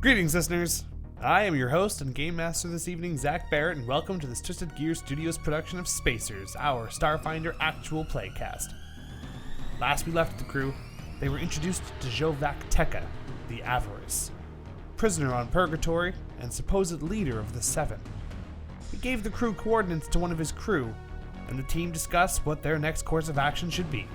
Greetings, listeners. I am your host and game master this evening, Zach Barrett, and welcome to this Twisted Gear Studios production of Spacers, our Starfinder actual playcast. Last we left the crew, they were introduced to Xovakteka The Avarice, prisoner on Purgatory and supposed leader of the Seven. He gave the crew coordinates to one of his crew, and the team discussed what their next course of action should be.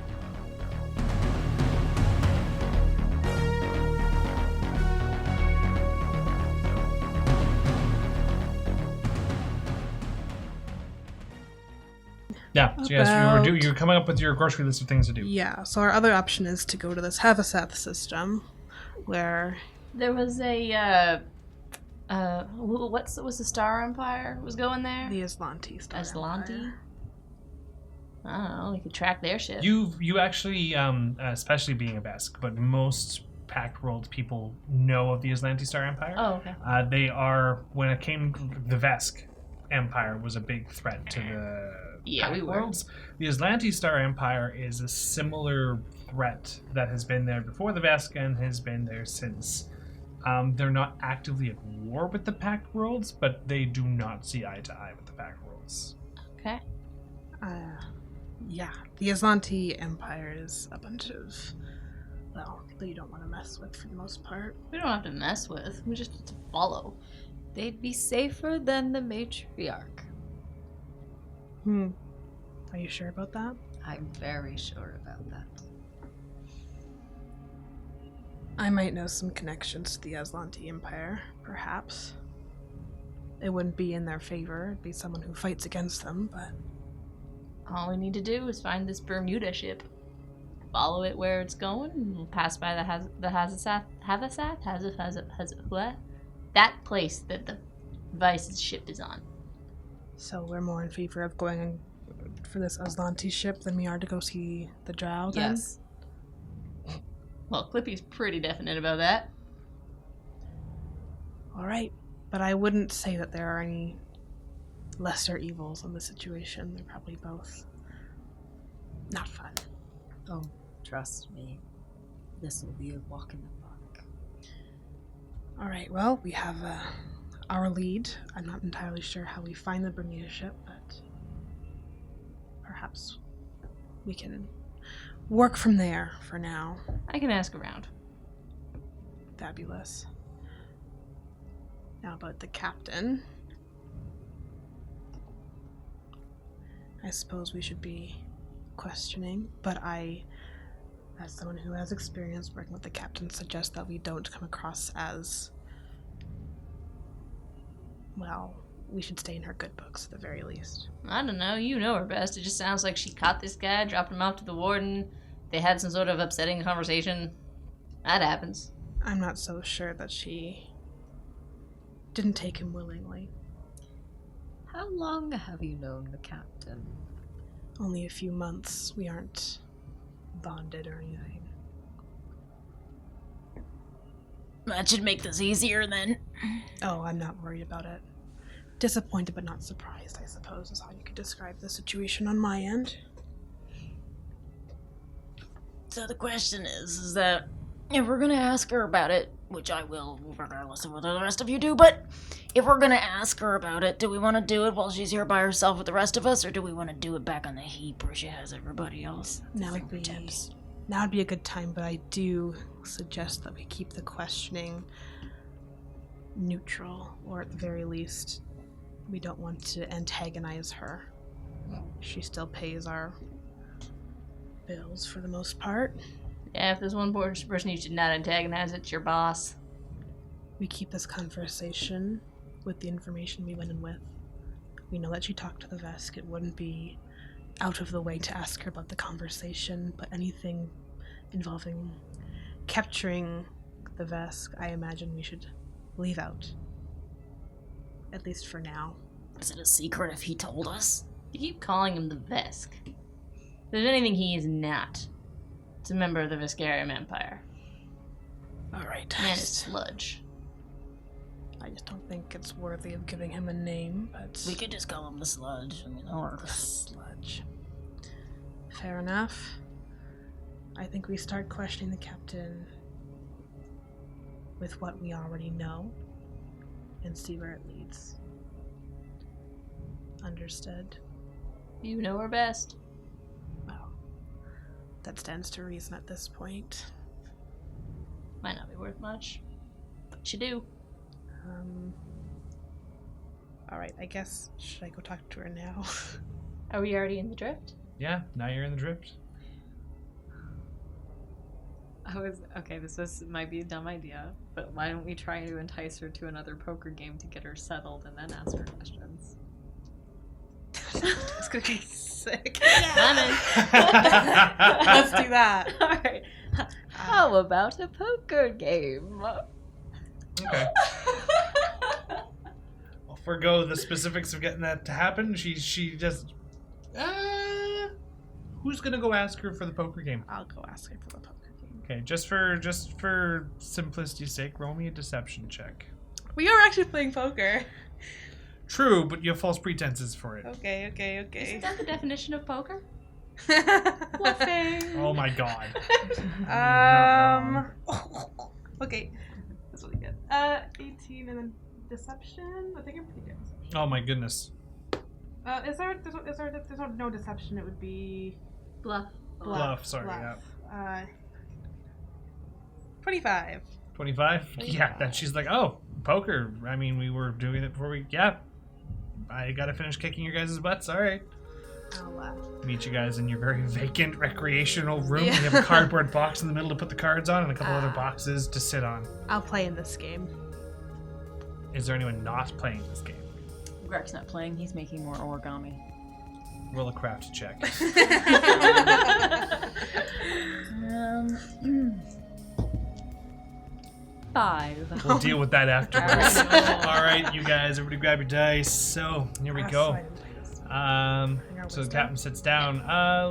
Yeah, so yes, you were coming up with your grocery list of things to do. Yeah, so our other option is to go to this Xovak system, where... There was a, what was the Star Empire was going there? The Aslanti Star Empire. I don't know, we could track their shit. You actually, especially being a Vesk, but most Pact World people know of the Aslanti Star Empire. Oh, okay. They are, when it came, the Vesk Empire was a big threat to the Pact Worlds. The Aslanti Star Empire is a similar threat that has been there before the Vesk and has been there since. They're not actively at war with the Pact Worlds, but they do not see eye to eye with the Pact Worlds. Okay. Yeah, the Aslanti Empire is a bunch of, well, people you don't want to mess with for the most part. We don't have to mess with. We just have to follow. They'd be safer than the matriarch. Are you sure about that? I'm very sure about that. I might know some connections to the Aslanti Empire, perhaps. It wouldn't be in their favor. It'd be someone who fights against them, but... All we need to do is find this Bermuda ship. Follow it where it's going, and we'll pass by what? That place that the Vice's ship is on. So we're more in favor of going for this Aslanti ship than we are to go see the Drow, then? Yes. Well, Clippy's pretty definite about that. Alright, but I wouldn't say that there are any lesser evils in the situation. They're probably both not fun. Oh, trust me. This will be a walk in the park. Alright, well, we have our lead. I'm not entirely sure how we find the Bermuda ship, but perhaps we can work from there for now. I can ask around. Fabulous. Now about the captain. I suppose we should be questioning, but I, as someone who has experience working with the captain, suggest that we don't come across as, well, we should stay in her good books at the very least. I don't know, you know her best. It just sounds like she caught this guy, dropped him off to the Warden. They had some sort of upsetting conversation. That happens. I'm not so sure that she didn't take him willingly. How long have you known the captain? Only a few months. We aren't bonded or anything. That should make this easier then. Oh, I'm not worried about it. Disappointed but not surprised, I suppose, is how you could describe the situation on my end. So the question is that if we're gonna ask her about it, which I will regardless of what the rest of you do, but if we're gonna ask her about it, do we want to do it while she's here by herself with the rest of us, or do we want to do it back on the heap where she has everybody else? Now would be a good time, but I do suggest that we keep the questioning neutral, or at the very least, we don't want to antagonize her. She still pays our bills for the most part. Yeah, if there's one person you should not antagonize, it's your boss. We keep this conversation with the information we went in with. We know that she talked to the Vesk. It wouldn't be out of the way to ask her about the conversation, but anything involving capturing the Vesk, I imagine we should leave out. At least for now. Is it a secret if he told us? You keep calling him the Vesk. If there's anything he is not, it's a member of the Veskarium Empire. Alright. And it's sludge. I just don't think it's worthy of giving him a name, but... We could just call him the Sludge. I mean, that works. Sludge. Fair enough. I think we start questioning the captain with what we already know and see where it leads. Understood? You know her best. Well, that stands to reason at this point. Might not be worth much, but you do. Alright, I guess, should I go talk to her now? Are we already in the drift? Yeah, now you're in the drift. This might be a dumb idea, but why don't we try to entice her to another poker game to get her settled and then ask her questions? It's gonna be sick. Yeah. Let's do that. Alright. How about a poker game? Okay. I'll forgo the specifics of getting that to happen. She just... who's gonna go ask her for the poker game? I'll go ask her for the poker game. Okay, just for simplicity's sake, roll me a deception check. We are actually playing poker. True, but you have false pretenses for it. Okay. Isn't that the definition of poker? Bluffing. Oh my god. Okay. That's really good. 18 and then deception. I think I'm pretty good. Oh my goodness. There's no deception. It would be Bluff. Bluff, sorry, bluff. 25. 25? Yeah, then she's like, oh, poker. I mean, we were doing it before I gotta finish kicking your guys' butts. All right. I'll Meet you guys in your very vacant recreational room. Yeah. You have a cardboard box in the middle to put the cards on and a couple other boxes to sit on. I'll play in this game. Is there anyone not playing this game? Greg's not playing, he's making more origami. Roll a craft check. 5. We'll deal with that afterwards. Alright. All right, you guys, everybody grab your dice. So, here we go. So the captain sits down.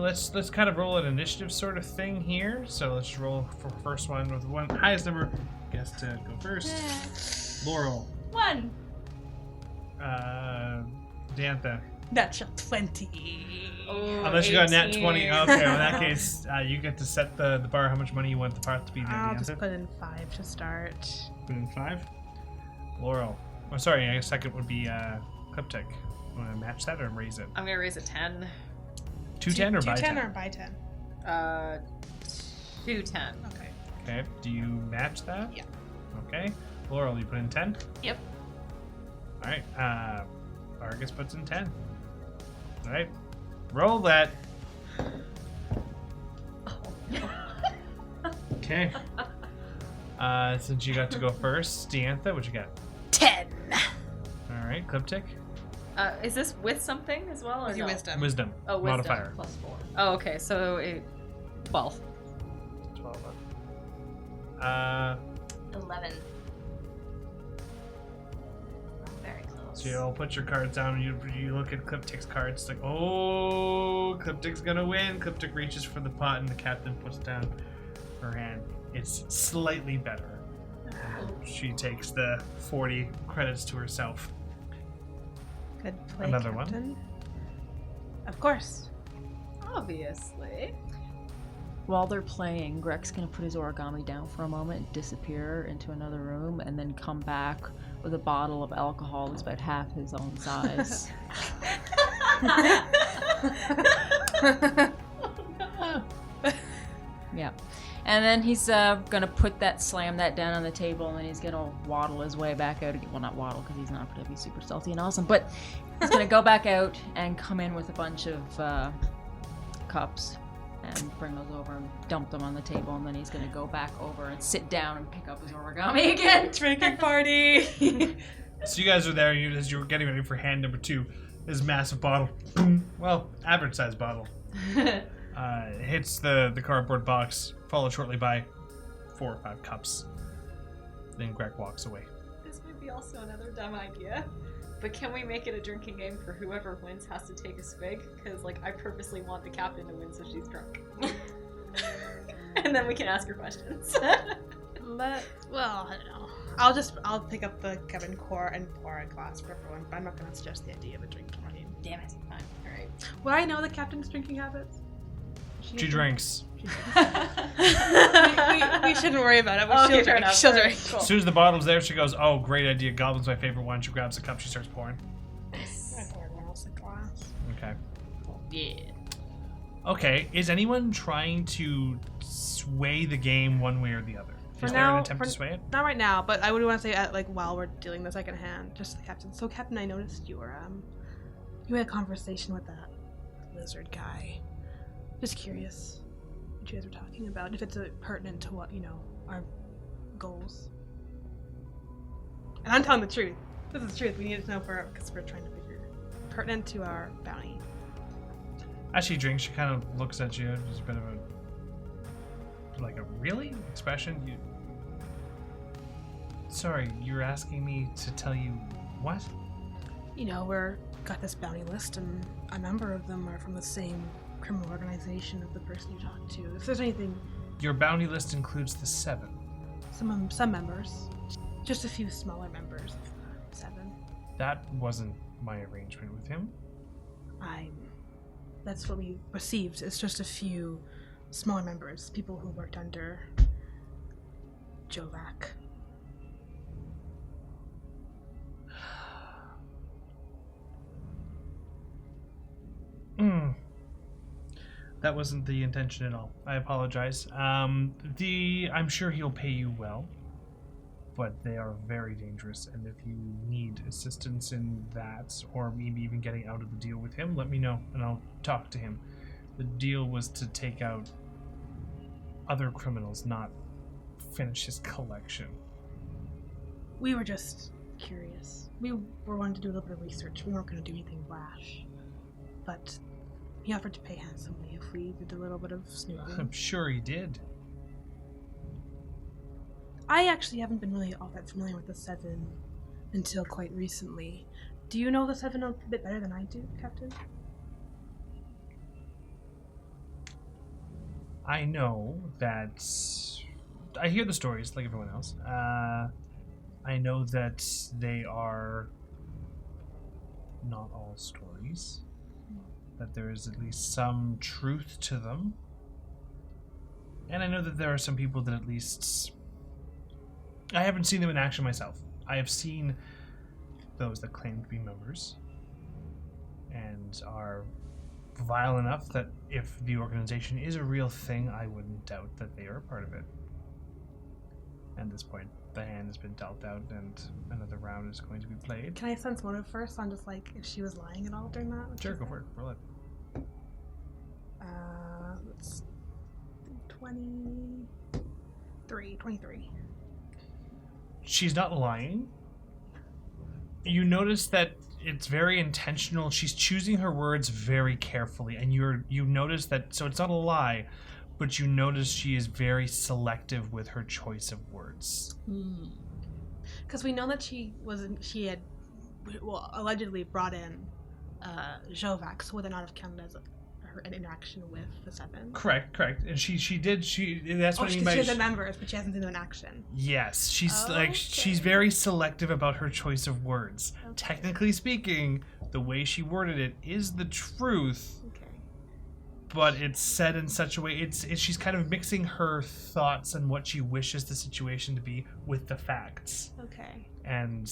Let's kind of roll an initiative sort of thing here. So let's roll for first one with one highest number. Guess to go first. Laurel. 1. Dantha. Natural 20. Unless you got a nat 18. 20. Okay, in that case, you get to set the bar how much money you want the pot to be. I'll Dantha. just put in 5 to start. Put in 5. Laurel. Oh, sorry. I guess second would be Cliptech. Want to match that or raise it? I'm gonna raise a 10. 210 or by 10? 210 or by 10? 210. Okay. Okay. Do you match that? Yeah. Okay. Laurel, you put in 10? Yep. All right. Argus puts in 10. All right. Roll that. Okay. Since you got to go first, Deantha, what you got? 10. All right. Cliptic. Is this with something as well, or With your no? wisdom. Wisdom. Oh, wisdom. Modifier. Plus 4. Oh, okay. So 12. 12. 11. Very close. So you'll put your cards down and you look at Cliptic's cards. It's like, oh, Cliptic's gonna win. Cliptic reaches for the pot and the captain puts down her hand. It's slightly better. She takes the 40 credits to herself. Good play, Another Captain. Of course. Obviously. While they're playing, Greg's gonna put his origami down for a moment, disappear into another room, and then come back with a bottle of alcohol that's about half his own size. Yeah. And then he's gonna slam that down on the table, and then he's gonna waddle his way back out again. Well, not waddle, because he's not gonna be super stealthy and awesome, but he's gonna go back out and come in with a bunch of cups and bring those over and dump them on the table, and then he's gonna go back over and sit down and pick up his origami again. Drinking party! So you guys are there, and as you were getting ready for hand number 2, this massive bottle, boom, well, average size bottle, hits the cardboard box, followed shortly by 4 or 5 cups. Then Greg walks away. This might be also another dumb idea, but can we make it a drinking game for whoever wins has to take a swig? Because, like, I purposely want the captain to win so she's drunk. And then we can ask her questions. Well, I don't know. I'll pick up the Kevin core and pour a glass for everyone, but I'm not going to suggest the idea of a drinking game. Damn it. Fine. Alright. Would I know the captain's drinking habits? She drinks. we shouldn't worry about it. Okay, She'll fair drink. enough. She'll All right, drink. cool. As soon as the bottle's there, she goes, "Oh, great idea. Goblin's my favorite one." She grabs a cup. She starts pouring. I pour everyone else a glass. Okay. Yeah. Okay. Is anyone trying to sway the game one way or the other? For Is there an now- attempt for- to sway it? Not right now, but I would want to say while we're dealing the second hand, just the captain. So, Captain, I noticed you had a conversation with that lizard guy. Just curious what you guys were talking about. If it's pertinent to what our goals. And I'm telling the truth. This is the truth. We need to know because we're trying to figure pertinent to our bounty. As she drinks, she kind of looks at you. There's a bit of a really expression. Sorry, you're asking me to tell you what? We're got this bounty list, and a number of them are from the same criminal organization of the person you talked to. If there's anything, Your bounty list includes the 7. some members, just a few smaller members of 7. That wasn't my arrangement with him. That's what we received. It's just a few smaller members, people who worked under Xovak. That wasn't the intention at all. I apologize. I'm sure he'll pay you well, but they are very dangerous, and if you need assistance in that, or maybe even getting out of the deal with him, let me know, and I'll talk to him. The deal was to take out other criminals, not finish his collection. We were just curious. We were wanting to do a little bit of research. We weren't going to do anything rash, but he offered to pay handsomely if we did a little bit of snooping. I'm sure he did. I actually haven't been really all that familiar with the 7 until quite recently. Do you know the 7 a bit better than I do, Captain? I know that... I hear the stories like everyone else. I know that they are not all stories. That there is at least some truth to them. And I know that there are some people that at least... I haven't seen them in action myself. I have seen those that claim to be members and are vile enough that if the organization is a real thing, I wouldn't doubt that they are a part of it. At this point, the hand has been dealt out and another round is going to be played. Can I sense motive first on just if she was lying at all during that? Sure, go for it. Roll it. Let's 23. She's not lying. You notice that it's very intentional. She's choosing her words very carefully, and you notice that. So it's not a lie, but you notice she is very selective with her choice of words. Because we know that she had allegedly brought in Xovak, so would it not have counted as an interaction with the 7? Correct. And she did. That's what I mean by. She has the members, but she hasn't seen them in action. Yes, she's Okay. she's very selective about her choice of words. Okay. Technically speaking, the way she worded it is the truth. Okay. But it's said in such a way, she's kind of mixing her thoughts and what she wishes the situation to be with the facts. Okay. And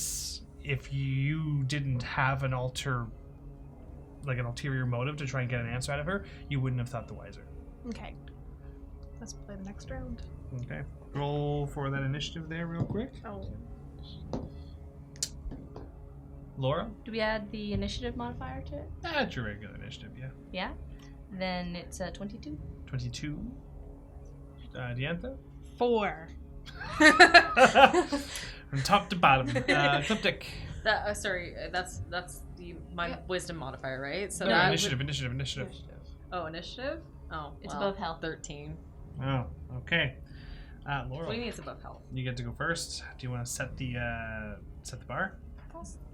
if you didn't have an ulterior motive to try and get an answer out of her, you wouldn't have thought the wiser. Okay. Let's play the next round. Okay. Roll for that initiative there real quick. Oh. Laura? Do we add the initiative modifier to it? That's your regular initiative, yeah. Yeah. Then it's 22. 22. Diantha? 4. From top to bottom. Cliptic. Sorry, that's my wisdom modifier, right? So No, that initiative. Oh, initiative? Oh, It's well, above health. 13. Oh, okay. Laura, What do you mean it's above health? you get to go first. Do you want to set the bar?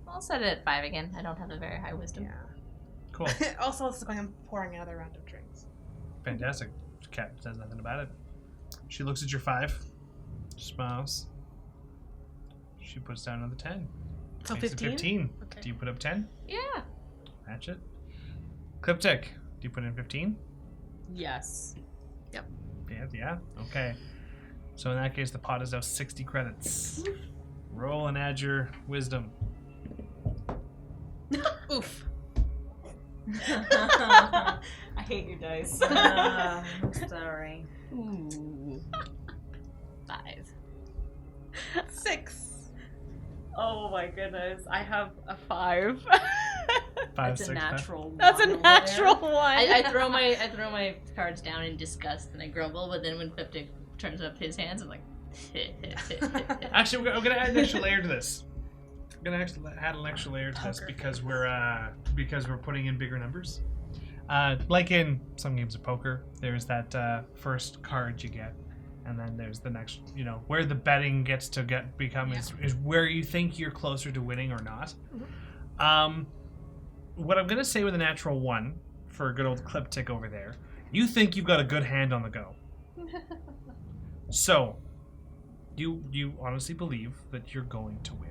I'll set it at 5 again. I don't have a very high wisdom. Yeah. Cool. Also, it's like I'm pouring another round of drinks. Fantastic. Cat says nothing about it. She looks at your 5, smiles. She puts down another 10. So Makes it 15? 15. Okay. Do you put up 10? Yeah. Match it. Cliptic, do you put in 15? Yes. Yeah. Okay. So in that case, the pot is now 60 credits. Roll and add your wisdom. Oof. I hate your dice. I'm sorry. Ooh. 5. 6. Oh my goodness. I have a 5. 5, That's 6, a natural one. That's a over natural there. one. I throw my cards down in disgust and I grumble, but then when Cliptic turns up his hands, I'm like, Actually, we're gonna add an extra layer to this. We're gonna actually add an extra layer to this because we're putting in bigger numbers. Like in some games of poker, there's that first card you get, and then there's the next. You know, where the betting gets to become is where you think you're closer to winning or not. Mm-hmm. What I'm gonna say with a natural 1 for a good old Cliptic over there, you think you've got a good hand on the go. So, you honestly believe that you're going to win.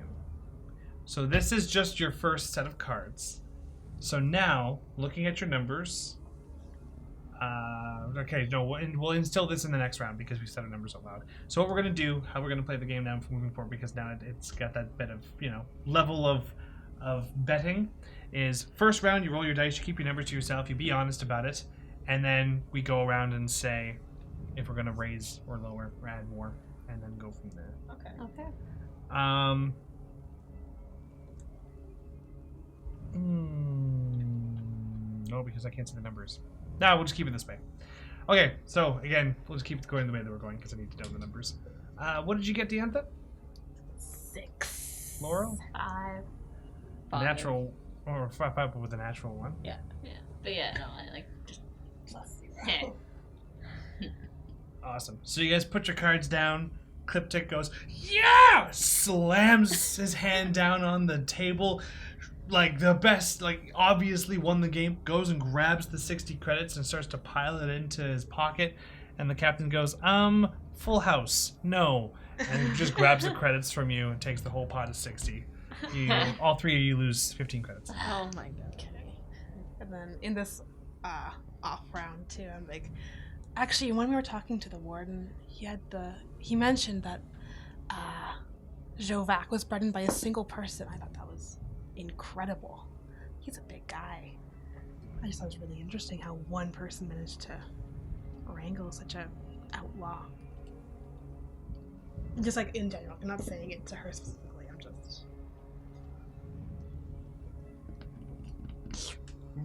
So this is just your first set of cards. So now, looking at your numbers, okay, no, we'll instill this in the next round because we said our numbers out loud. So what we're going to do, how we're going to play the game now moving forward, because now it's got that bit of, level of betting, is first round, you roll your dice, you keep your numbers to yourself, you be honest about it, and then we go around and say if we're going to raise or lower or add more, and then go from there. Okay. No, because I can't see the numbers. No, we'll just keep it this way. Okay, so again, we'll just keep it going the way that we're going because I need to know the numbers. What did you get, Deantha? 6. Laurel? 5. Natural, or 5 with a natural 1. Yeah. But yeah, no, I like just plus 0. Awesome. So you guys put your cards down. Cliptic goes, yeah! Slams his hand down on the table. Like the best, like obviously won the game. Goes and grabs the 60 credits and starts to pile it into his pocket. And the captain goes, full house. No. And he just grabs the credits from you and takes the whole pot of 60. All 3 of you lose 15 credits. Oh my god. Okay. And then in this off round too, I'm like, actually, when we were talking to the warden, he mentioned that Xovak was bred by a single person. I thought that was incredible. He's a big guy. I just thought it was really interesting how one person managed to wrangle such a outlaw. Just like in general. I'm not saying it to her specifically. I'm just...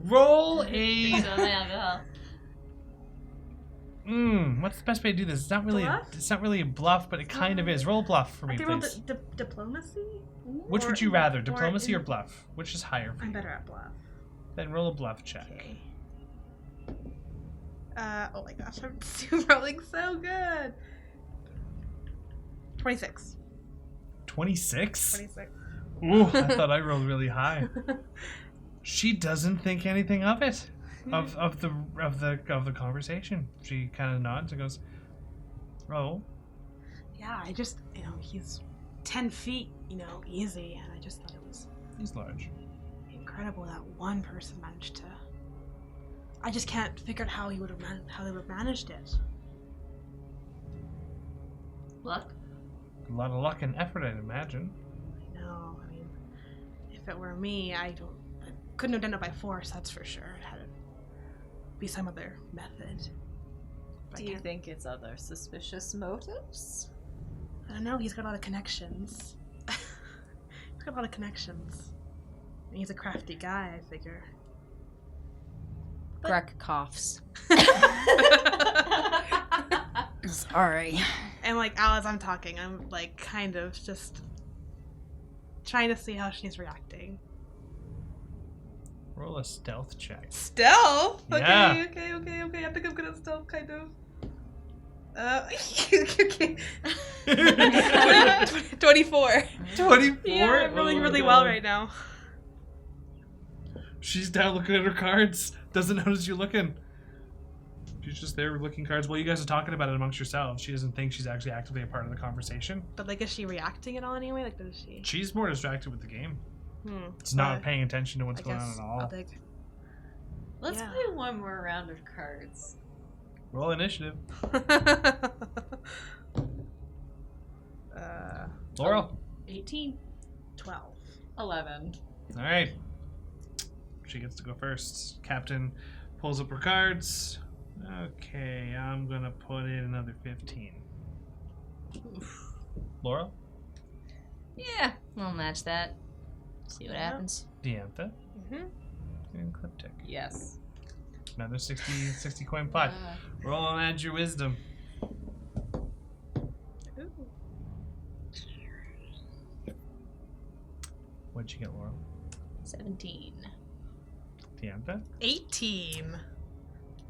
Roll a... alcohol. What's the best way to do this? It's not really a bluff, but it kind of is. Roll a bluff for me, please. Diplomacy? Which would you rather, diplomacy or bluff? Which is higher for you? I'm better at bluff. Then roll a bluff check. Okay. Oh my gosh, I'm rolling so good. 26. 26? 26. Ooh, I thought I rolled really high. She doesn't think anything of it. Of the conversation. She kind of nods and goes, "Oh." Yeah, I just he's 10 feet, easy, and I just thought it was He's large. incredible that one person managed to. I just can't figure out how they would have managed it. Luck? A lot of luck and effort, I'd imagine. I know. I mean, if it were me, I couldn't have done it by force. That's for sure. It had to be some other method. But Do you think it's other suspicious motives? I don't know. He's got a lot of connections. He's got a lot of connections. And he's a crafty guy, I figure. Greg coughs. Sorry. And as I'm talking, I'm kind of just trying to see how she's reacting. Roll a stealth check. Stealth? Yeah. Okay. I think I'm good at stealth, kind of. Okay. 24. 24? Yeah, I'm rolling really well right now. She's down looking at her cards. Doesn't notice you looking. She's just there looking cards. Well, you guys are talking about it amongst yourselves. She doesn't think she's actually actively a part of the conversation. But is she reacting at all anyway? Does she? She's more distracted with the game. It's But not paying attention to what's I going on guess at all. I'll take... Let's Yeah. play one more round of cards. Roll initiative. Laurel. 18. 12. 11. All right. She gets to go first. Captain pulls up her cards. Okay, I'm gonna put in another 15. Oof. Laurel. Yeah, we'll match that. See what happens. Diantha. Mm-hmm. And Cliptic. Yes. Another 60 coin pot. Roll and add your wisdom. What'd you get, Laurel? 17. Diantha? 18.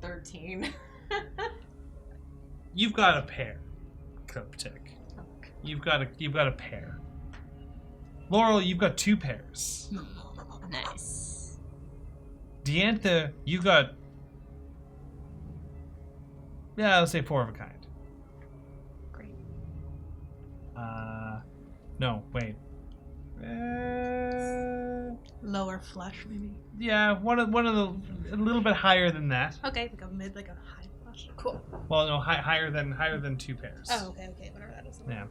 13. You've got a pair, Cliptic. You've got a pair. Laurel, you've got 2 pairs. Nice. Diantha, you got... Yeah, let's say 4 of a kind. Great. No, wait. Lower flush, maybe. Yeah, one of the... A little bit higher than that. Okay, like a mid, like a high flush. Cool. Well, no, higher than 2 pairs. Oh, okay, whatever that is. Yeah.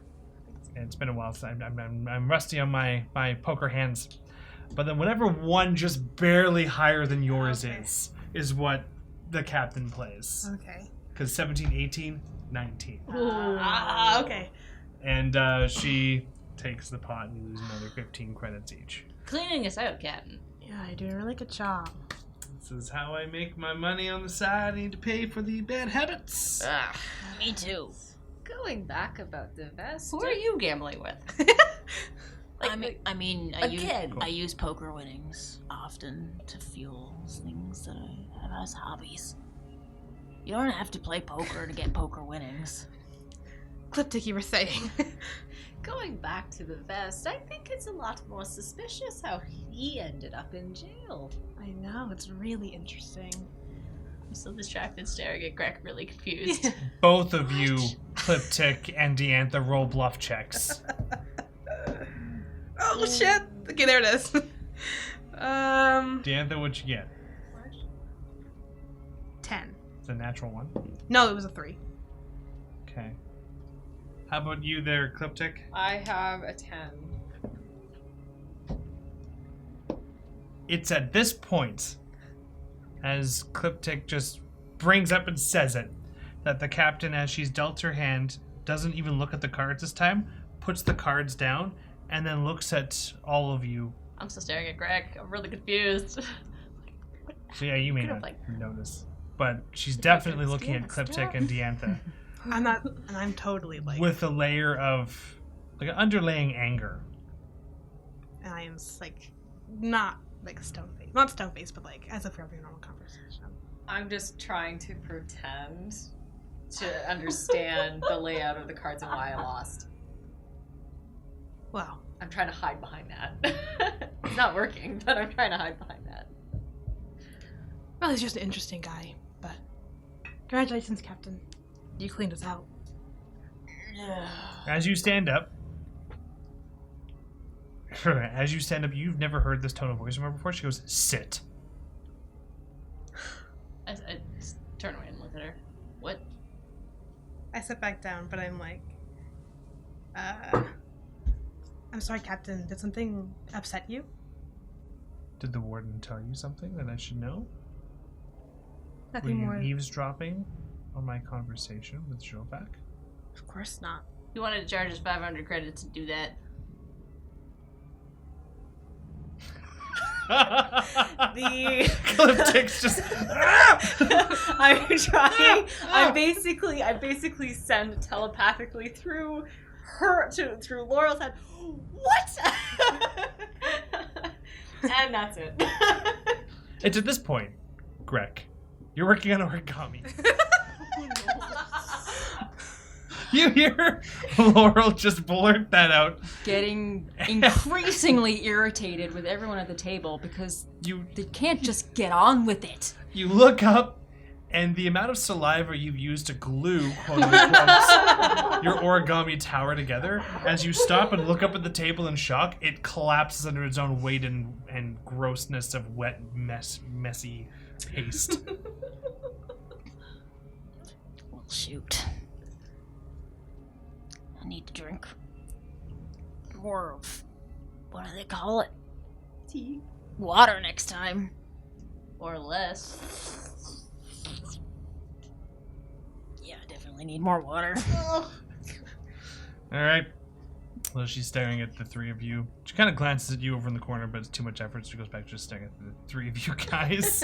It's been a while since I'm rusty on my poker hands. But then whatever one just barely higher than yours Okay. is what the captain plays. Okay. Because 17, 18, 19. Okay. And she takes the pot and you lose another 15 credits each. Cleaning us out, Captain. Yeah, you're doing a really good job. This is how I make my money on the side. I need to pay for the bad habits. Me too. Going back about the vest. Who are you gambling with? I use poker winnings often to fuel things that I have as hobbies. You don't have to play poker to get poker winnings. Cliptic, you were saying. Going back to the vest, I think it's a lot more suspicious how he ended up in jail. I know, it's really interesting. I'm still distracted, staring at Greg, really confused. Both of you, Cliptic and Diantha, roll bluff checks. Oh shit! Okay, there it is. Diantha, what'd you get? 10. It's a natural one. No, it was a 3. Okay. How about you there, Cliptic? I have a 10. It's at this point, as Cliptic just brings up and says it, that the captain, as she's dealt her hand, doesn't even look at the cards this time, puts the cards down, and then looks at all of you. I'm still staring at Greg. I'm really confused. So yeah, you may Could've, not notice. But she's definitely looking at Cliptic and Diantha I'm not, and I'm totally like, with a layer of, like, an underlaying anger. and I am like, not like stone face, not stone face, but like as if we're having a normal conversation. I'm just trying to pretend to understand the layout of the cards and why I lost. Wow. I'm trying to hide behind that. It's not working, but I'm trying to hide behind that. Well, he's just an interesting guy, but congratulations, Captain. You cleaned us out. As you stand up, you've never heard this tone of voice from her before. She goes, "Sit." I just turn away and look at her. What? I sit back down, but I'm like, I'm sorry, Captain. Did something upset you? Did the warden tell you something that I should know? Were Nothing you more. eavesdropping on my conversation with Xovak? Of course not. You wanted to charge us 500 credits to do that. The Cliptic's just. I'm trying. I basically send telepathically through through Laurel's head. What? And that's it. It's at this point, Greg, you're working on origami. You hear Laurel just blurt that out. Getting increasingly irritated with everyone at the table because they can't just get on with it. You look up, and the amount of saliva you've used to glue, quote unquote, your origami tower together, as you stop and look up at the table in shock, it collapses under its own weight and grossness of wet, messy paste. shoot. I need to drink more of, what do they call it? Tea. Water next time. Or less. Yeah, I definitely need more water. All right. Well, she's staring at the three of you. She kind of glances at you over in the corner, but it's too much effort. So she goes back to just staring at the three of you guys.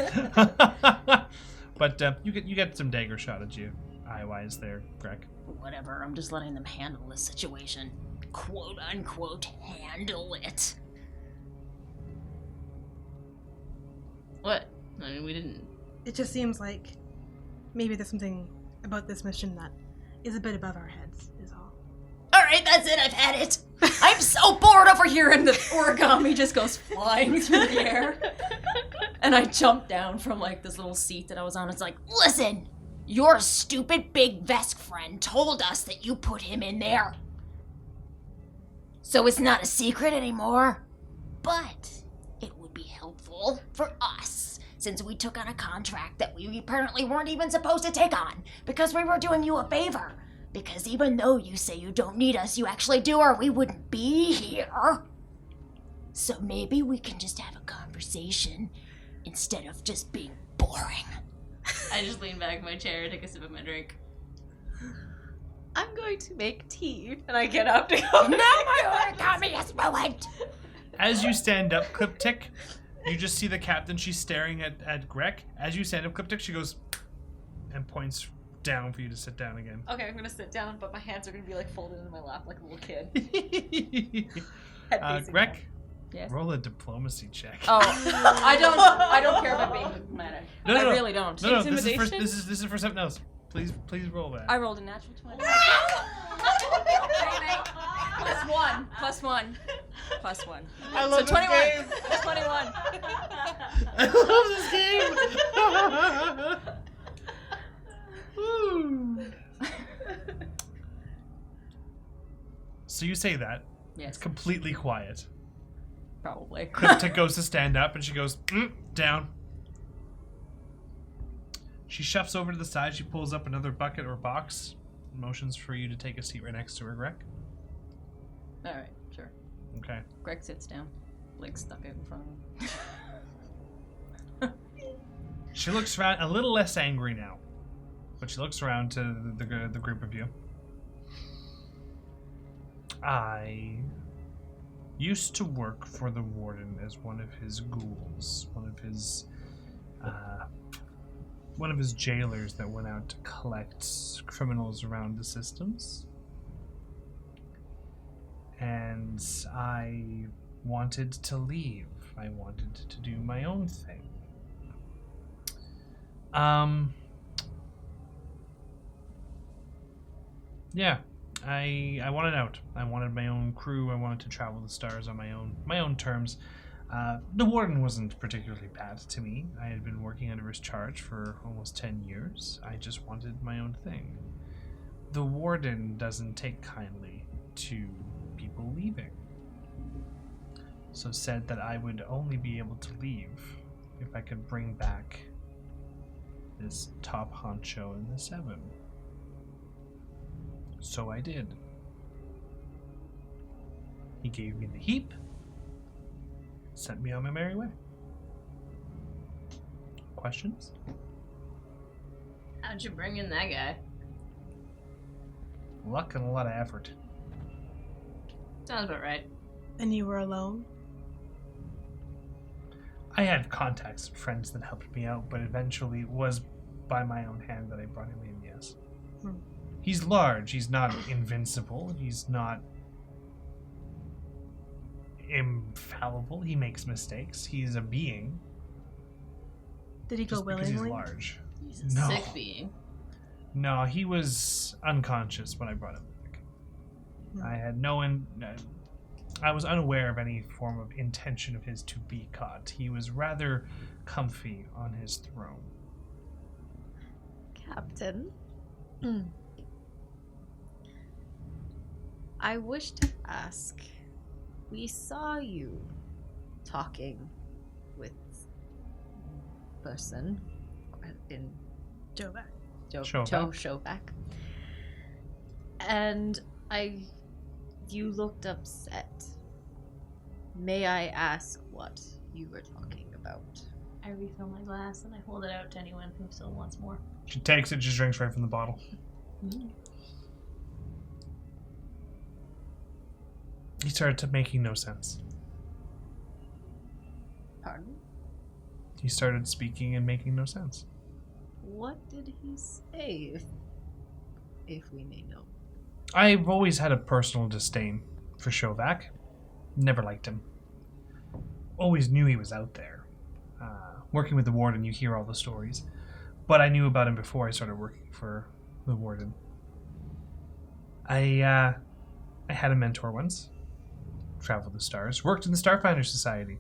But you get some dagger shot at you, eye-wise there, Greg. Whatever, I'm just letting them handle this situation. Quote unquote, handle it. What? I mean, we didn't. It just seems like maybe there's something about this mission that is a bit above our heads, is all. Alright, that's it, I've had it. I'm so bored over here. And the origami just goes flying through the air. And I jump down from like this little seat that I was on. It's like, Listen, your stupid big Vesk friend told us that you put him in there. So it's not a secret anymore. But it would be helpful for us, since we took on a contract that we apparently weren't even supposed to take on, because we were doing you a favor. Because even though you say you don't need us, you actually do, or we wouldn't be here. So maybe we can just have a conversation instead of just being boring. I just lean back in my chair, take a sip of my drink. I'm going to make tea. And I get up to go. Now my origami is ruined! As you stand up, Cliptic, you just see the captain. She's staring at Greg. As you stand up, Cliptic, she goes and points down for you to sit down again. Okay, I'm gonna sit down, but my hands are gonna be like folded in my lap like a little kid. Greg, yes. roll a diplomacy check. oh, I don't care about being diplomatic. No, I really don't. No, this is for something else. Please roll that. I rolled a natural 20. Plus one. I love so 21. this game. That's 21. I love this game. Woo. So you say that. Yes. It's completely quiet. Probably. Cryptic goes to stand up and she goes, down. She shuffles over to the side. She pulls up another bucket or box. Motions for you to take a seat right next to her, Greg. All right, sure. Okay. Greg sits down, legs stuck out in front of him. She looks around, a little less angry now, but she looks around to the group of you. I used to work for the Warden as one of his ghouls, one of his jailers that went out to collect criminals around the systems. And I wanted to leave. I wanted to do my own thing. Yeah, I wanted out. I wanted my own crew. I wanted to travel the stars on my own terms. The Warden wasn't particularly bad to me. I had been working under his charge for almost 10 years. I just wanted my own thing. The Warden doesn't take kindly to people leaving. So said that I would only be able to leave if I could bring back this top honcho in the Seven. So I did. He gave me the heap, sent me on my merry way. Questions? How'd you bring in that guy? Luck and a lot of effort. Sounds about right. And you were alone? I had contacts and friends that helped me out, but eventually it was by my own hand that I brought him in, yes. He's large, he's not invincible, he's not infallible, he makes mistakes, he's a being. Did he go Just because willingly? he's large. He's a No. sick being. No, he was unconscious when I brought him back. I had I was unaware of any form of intention of his to be caught. He was rather comfy on his throne. Captain. I wish to ask. We saw you talking with person in Xovak. Xovak. And you looked upset. May I ask what you were talking about? I refill my glass and I hold it out to anyone who still wants more. She takes it, just drinks right from the bottle. He started making no sense. Pardon? He started speaking and making no sense. What did he say, if we may know? I've always had a personal disdain for Xovak. Never liked him. Always knew he was out there. Working with the Warden, you hear all the stories. But I knew about him before I started working for the Warden. I had a mentor once. Traveled the stars. Worked in the Starfinder Society.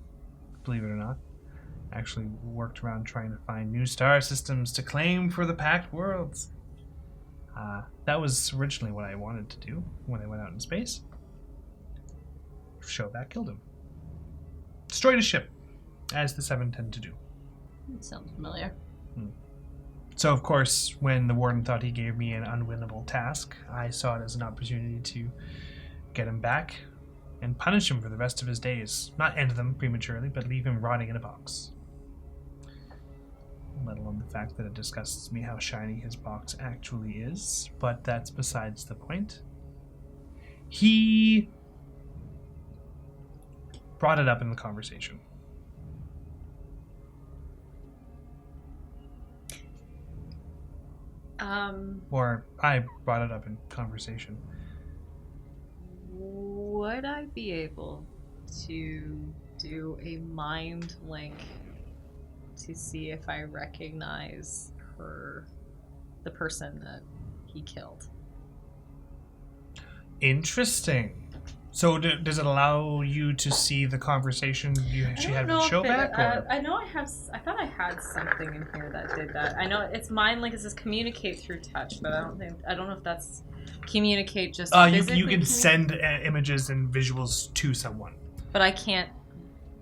Believe it or not. Actually worked around trying to find new star systems to claim for the Pact Worlds. That was originally what I wanted to do when I went out in space. Xovak killed him. Destroyed a ship, as the Seven tend to do. That sounds familiar. So, of course, when the Warden thought he gave me an unwinnable task, I saw it as an opportunity to get him back and punish him for the rest of his days. Not end them prematurely, but leave him rotting in a box. Let alone the fact that it disgusts me how shiny his box actually is, but that's besides the point. He brought it up in the conversation. Or I brought it up in conversation. Would I be able to do a mind link to see if I recognize the person that he killed? Interesting. So does it allow you to see the conversation she had with Xovak? I know I thought I had something in here that did that. I know it's mind link. It says communicate through touch, but I don't know if that's communicate just physically. You can send images and visuals to someone, but I can't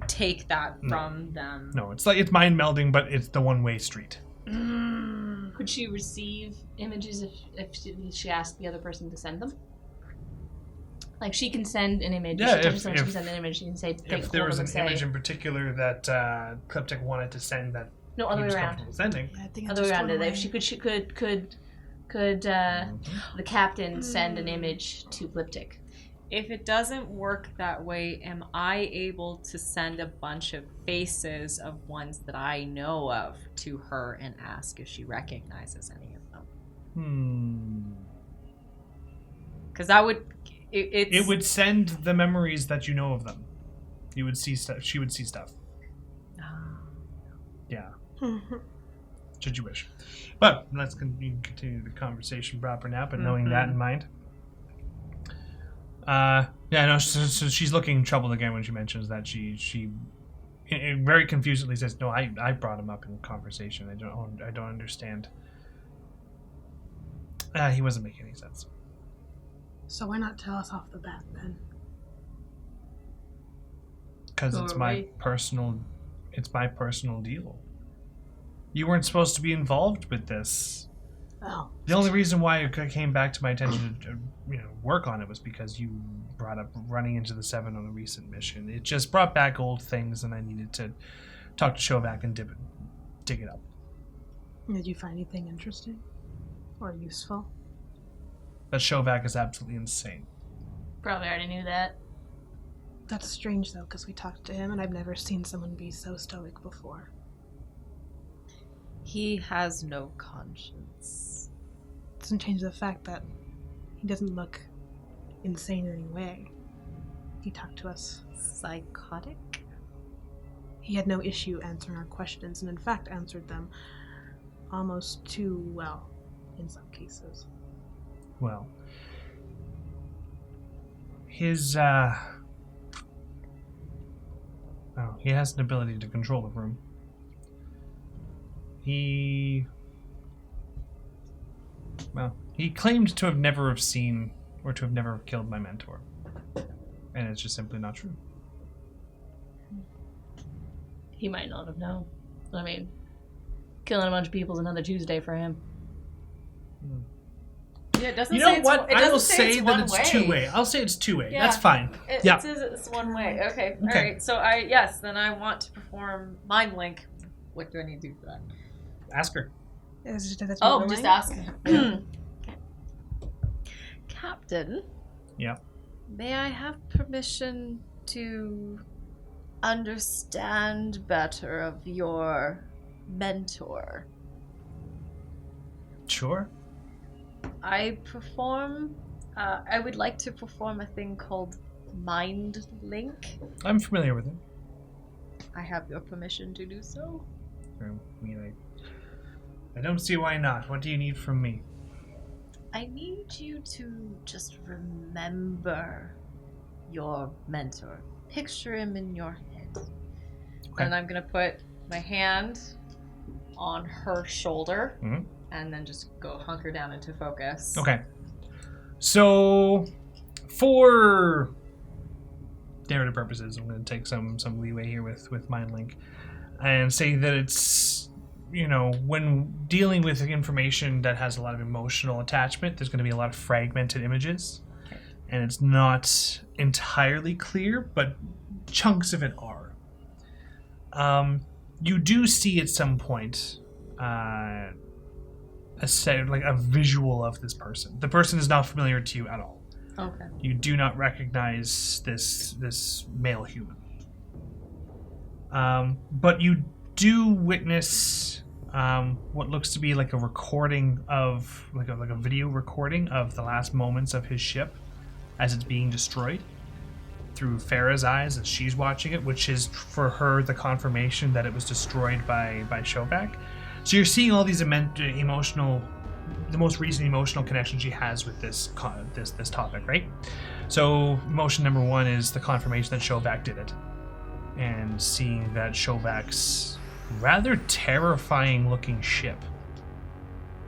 take that from them. No, it's mind melding, but it's the one-way street. Could she receive images if she asked the other person to send them? Like, she can send an image. Yeah, she can send an image. She can say, if there was an image in particular that Kleptic wanted to send that no, other way around. Sending. Yeah, I think other way around. If she could the captain send an image to Kleptic? If it doesn't work that way, am I able to send a bunch of faces of ones that I know of to her and ask if she recognizes any of them? Because that would... It would send the memories that you know of them. You would see stuff. She would see stuff. Yeah. Should you wish. But let's continue the conversation proper now, but knowing that in mind. So she's looking troubled again when she mentions that she very confusedly says, no, I brought him up in conversation. I don't understand. He wasn't making any sense. So why not tell us off the bat then? Because it's my personal deal. You weren't supposed to be involved with this. Oh. The only reason why it came back to my attention to work on it was because you brought up running into the Seven on a recent mission. It just brought back old things, and I needed to talk to Xovak and dig it up. Did you find anything interesting or useful? That Xovak is absolutely insane. Probably already knew that. That's strange, though, because we talked to him, and I've never seen someone be so stoic before. He has no conscience. Doesn't change the fact that he doesn't look insane in any way. He talked to us. Psychotic? He had no issue answering our questions, and in fact answered them almost too well in some cases. Well, his, he has an ability to control the room. He claimed to have never seen or to have never killed my mentor. And it's just simply not true. He might not have known. I mean, killing a bunch of people is another Tuesday for him. Yeah, it doesn't You say know it's what? one- it I will doesn't say it's that one it's way. two-way. I'll say it's two-way. Yeah. That's fine. It Yeah. says it's one way. Okay. All Okay. right. So then I want to perform mind link. What do I need to do for that? Ask her. Just asking. Captain. Yeah. May I have permission to understand better of your mentor? Sure. I would like to perform a thing called Mind Link. I'm familiar with it. I have your permission to do so. I don't see why not. What do you need from me? I need you to just remember your mentor. Picture him in your head. Okay. And I'm going to put my hand on her shoulder and then just go hunker down into focus. Okay. So, for narrative purposes, I'm going to take some leeway here with Mind Link and say that it's, when dealing with information that has a lot of emotional attachment, there's going to be a lot of fragmented images. Okay. And it's not entirely clear, but chunks of it are. You do see at some point a visual of this person. The person is not familiar to you at all. Okay. You do not recognize this male human. But you do witness what looks to be like a recording of like a video recording of the last moments of his ship as it's being destroyed through Farah's eyes as she's watching it, which is for her the confirmation that it was destroyed by Xovak. So you're seeing all these the most recent emotional connection she has with this topic, right? So emotion number one is the confirmation that Xovak did it, and seeing that Xovak's rather terrifying looking ship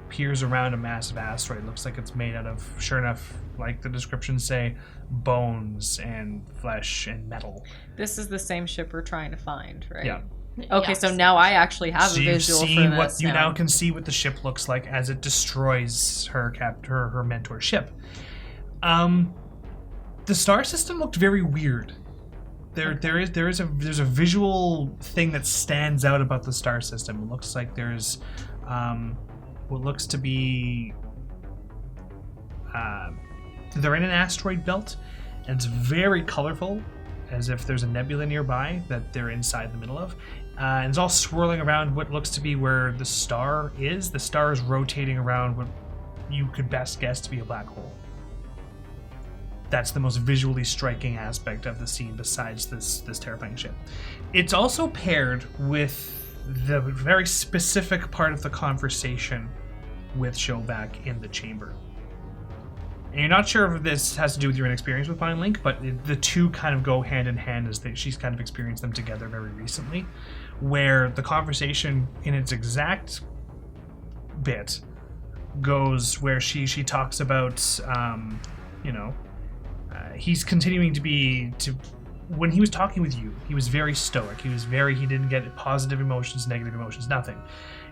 peers around a massive asteroid. Looks like it's made out of, sure enough, like the descriptions say, bones and flesh and metal. This is the same ship we're trying to find, right? Yeah. Okay, Yes. so now I actually have So a you've visual seen for what this. you now can see what the ship looks like as it destroys her mentor ship. The star system looked very weird. There's a visual thing that stands out about the star system. It looks like there's what looks to be they're in an asteroid belt, and it's very colorful, as if there's a nebula nearby that they're inside the middle of. And it's all swirling around what looks to be where the star is. The star is rotating around what you could best guess to be a black hole. That's the most visually striking aspect of the scene besides this terrifying ship. It's also paired with the very specific part of the conversation with Xovak in the chamber. And you're not sure if this has to do with your inexperience with Mind Link, but the two kind of go hand in hand as she's kind of experienced them together very recently, where the conversation in its exact bit goes where she talks about, he's continuing to when he was talking with you, he was very stoic. He didn't get positive emotions, negative emotions, nothing.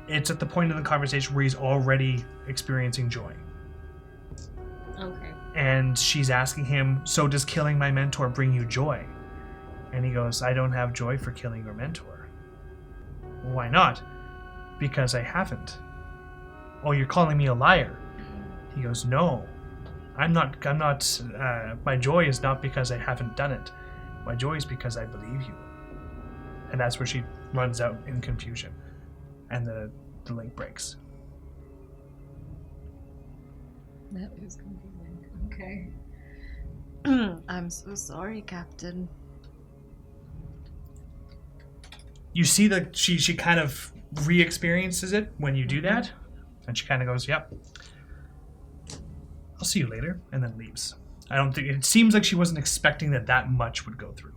It's at the point in the conversation where he's already experiencing joy. Okay. And she's asking him, so does killing my mentor bring you joy? And he goes, I don't have joy for killing your mentor. Why not? Because I haven't. Oh, you're calling me a liar. He goes, no, I'm not, my joy is not because I haven't done it. My joy is because I believe you. And that's where she runs out in confusion. And the link breaks. That is confusing. Okay. I'm so sorry, Captain. You see that she kind of re-experiences it when you do that, and she kind of goes, yep, I'll see you later, and then leaves. I don't think, it seems like she wasn't expecting that much would go through.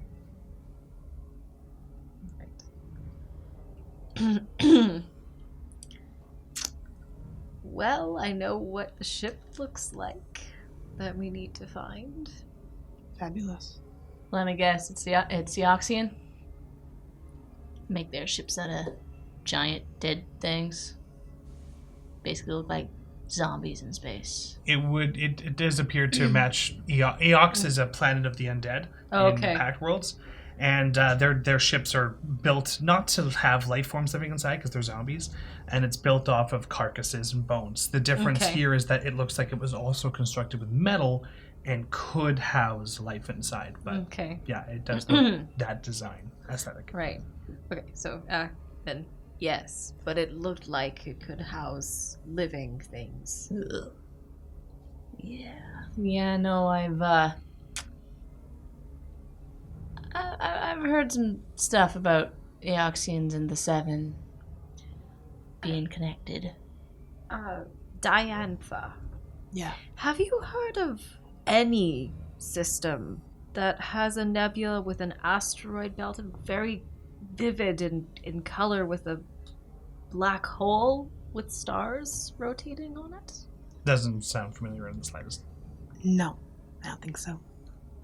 Right. Well, I know what the ship looks like that we need to find. Fabulous. Let me guess, it's the Oxian? Make their ships out of giant dead things. Basically look like zombies in space? It does appear to match Eox is a planet of the undead in Pact Worlds. And their ships are built not to have life forms living inside because they're zombies, and it's built off of carcasses and bones. The difference here is that it looks like it was also constructed with metal and could house life inside. But yeah, it does look that design aesthetic. Right. Okay, so then yes, but it looked like it could house living things. Yeah, no, I've heard some stuff about Eoxians and the Seven being connected. Diantha. Yeah. Have you heard of any system that has a nebula with an asteroid belt and very vivid in color with a black hole with stars rotating on it? Doesn't sound familiar in the slightest. No, I don't think so.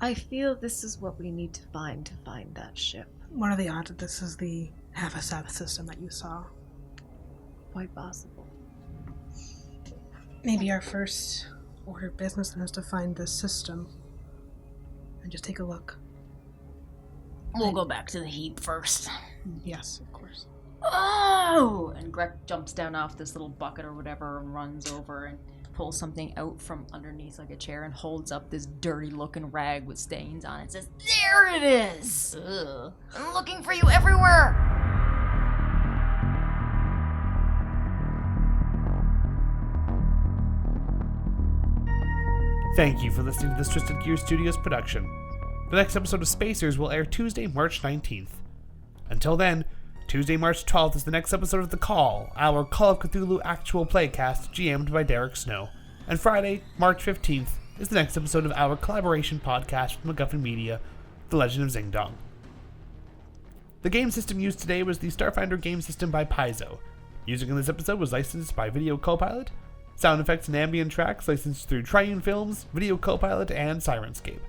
I feel this is what we need to find that ship. What are the odds that this is the Half-Seth system that you saw? Quite possible. Maybe our first order of business then is to find this system and just take a look. We'll go back to the heap first. Yes, of course. Oh! And Greg jumps down off this little bucket or whatever and runs over and pulls something out from underneath like a chair and holds up this dirty looking rag with stains on it and says, There it is! Ugh. I'm looking for you everywhere! Thank you for listening to this Twisted Gear Studios production. The next episode of Spacers will air Tuesday, March 19th. Until then, Tuesday, March 12th is the next episode of The Call, our Call of Cthulhu actual playcast GM'd by Derek Snow. And Friday, March 15th, is the next episode of our collaboration podcast with MacGuffin Media, The Legend of Zing Dong. The game system used today was the Starfinder game system by Paizo. Music in this episode was licensed by Video Copilot. Sound effects and ambient tracks licensed through Triune Films, Video Copilot, and Sirenscape.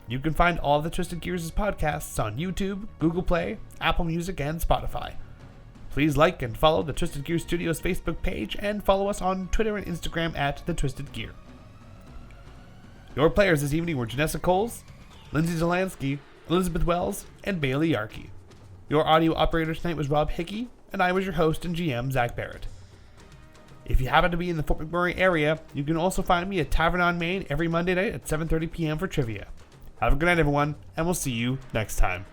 You can find all of the Twisted Gears' podcasts on YouTube, Google Play, Apple Music, and Spotify. Please like and follow the Twisted Gear Studios Facebook page and follow us on Twitter and Instagram at The Twisted Gear. Your players this evening were Janessa Coles, Lindsay Zelansky, Elizabeth Wells, and Bailey Yarkey. Your audio operator tonight was Rob Hickey, and I was your host and GM, Zach Barrett. If you happen to be in the Fort McMurray area, you can also find me at Tavern on Main every Monday night at 7:30 p.m. for trivia. Have a good night, everyone, and we'll see you next time.